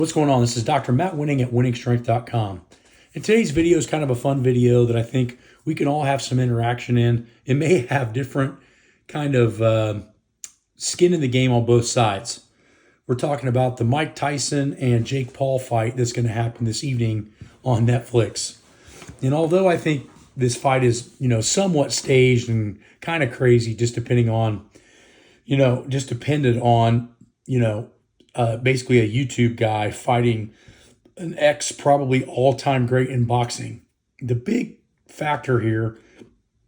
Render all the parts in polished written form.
What's going on? This is Dr. Matt Winning at winningstrength.com. And today's video is kind of a fun video that I think we can all have some interaction in. It may have different kind of skin in the game on both sides. We're talking about the Mike Tyson and Jake Paul fight that's going to happen this evening on Netflix. And although I think this fight is, somewhat staged and kind of crazy, just depending on, basically a YouTube guy fighting an ex, probably all-time great in boxing. The big factor here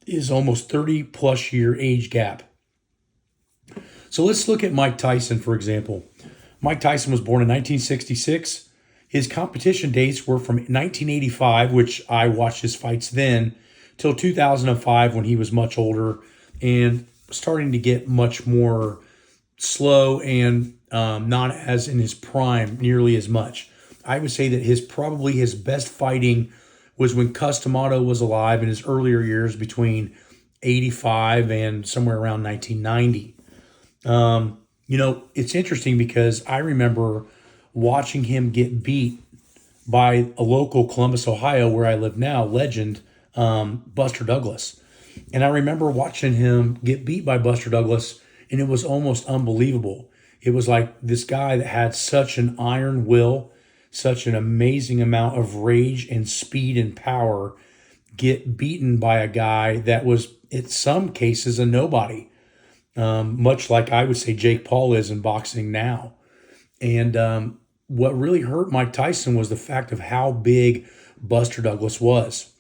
is almost 30 plus year age gap. So let's look at Mike Tyson, for example. Mike Tyson was born in 1966. His competition dates were from 1985, which I watched his fights then, till 2005 when he was much older and starting to get much more slow and not as in his prime nearly as much. I would say that his best fighting was when Cus D'Amato was alive in his earlier years between 85 and somewhere around 1990. It's interesting because I remember watching him get beat by a local Columbus, Ohio, where I live now, legend, Buster Douglas. And I remember watching him get beat by Buster Douglas, and it was almost unbelievable. It was like this guy that had such an iron will, such an amazing amount of rage and speed and power, get beaten by a guy that was, in some cases, a nobody. Much like I would say Jake Paul is in boxing now. And what really hurt Mike Tyson was the fact of how big Buster Douglas was.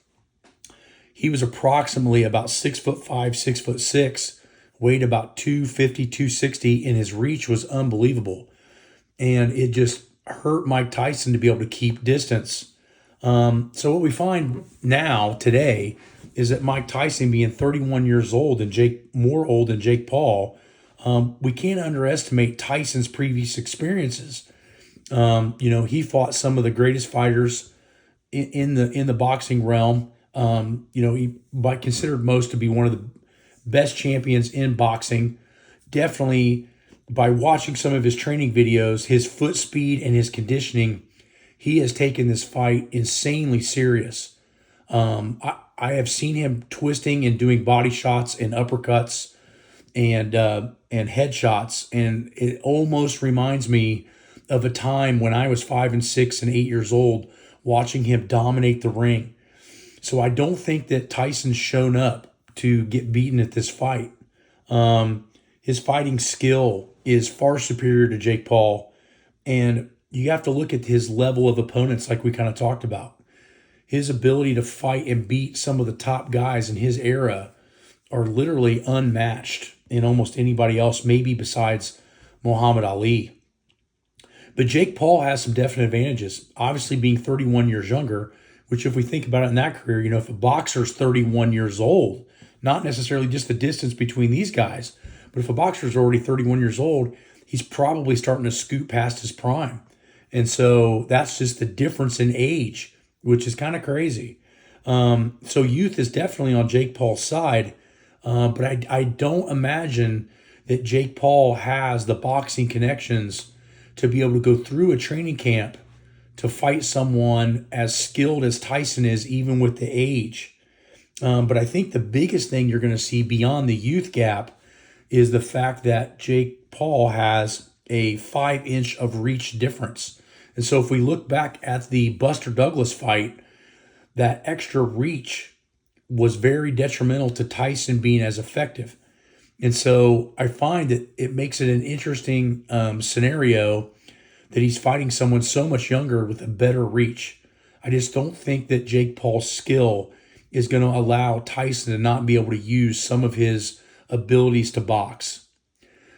He was approximately about 6'5", 6'6", weighed about 250, 260, and his reach was unbelievable. And it just hurt Mike Tyson to be able to keep distance. So what we find now, today, is that Mike Tyson being 31 years old and more old than Jake Paul, we can't underestimate Tyson's previous experiences. He fought some of the greatest fighters in the boxing realm. He considered most to be one of the best champions in boxing. Definitely, by watching some of his training videos, his foot speed and his conditioning, he has taken this fight insanely serious. I have seen him twisting and doing body shots and uppercuts and headshots, and it almost reminds me of a time when I was 5 and 6 and 8 years old watching him dominate the ring. So I don't think that Tyson's shown up to get beaten at this fight. His fighting skill is far superior to Jake Paul, and you have to look at his level of opponents like we kind of talked about. His ability to fight and beat some of the top guys in his era are literally unmatched in almost anybody else, maybe besides Muhammad Ali. But Jake Paul has some definite advantages, obviously being 31 years younger, which if we think about it in that career, if a boxer's 31 years old, not necessarily just the distance between these guys, but if a boxer's already 31 years old, he's probably starting to scoot past his prime. And that's just the difference in age, which is kind of crazy. So youth is definitely on Jake Paul's side, but I don't imagine that Jake Paul has the boxing connections to be able to go through a training camp to fight someone as skilled as Tyson is, even with the age. But I think the biggest thing you're going to see beyond the youth gap is the fact that Jake Paul has a 5-inch of reach difference. And so if we look back at the Buster Douglas fight, that extra reach was very detrimental to Tyson being as effective. And so I find that it makes it an interesting scenario that he's fighting someone so much younger with a better reach. I just don't think that Jake Paul's skill is going to allow Tyson to not be able to use some of his abilities to box.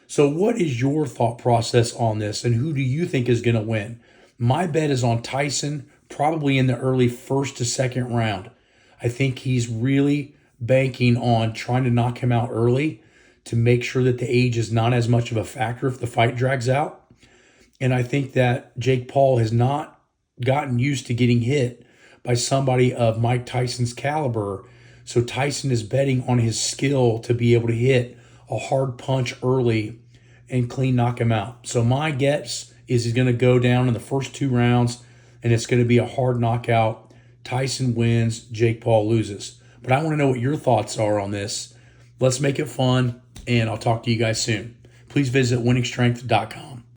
So what is your thought process on this, and who do you think is going to win? My bet is on Tyson, probably in the early first to second round. I think he's really banking on trying to knock him out early to make sure that the age is not as much of a factor if the fight drags out. And I think that Jake Paul has not gotten used to getting hit by somebody of Mike Tyson's caliber. So Tyson is betting on his skill to be able to hit a hard punch early and clean knock him out. So my guess is he's going to go down in the first 2 rounds, and it's going to be a hard knockout. Tyson wins, Jake Paul loses. But I want to know what your thoughts are on this. Let's make it fun, and I'll talk to you guys soon. Please visit winningstrength.com.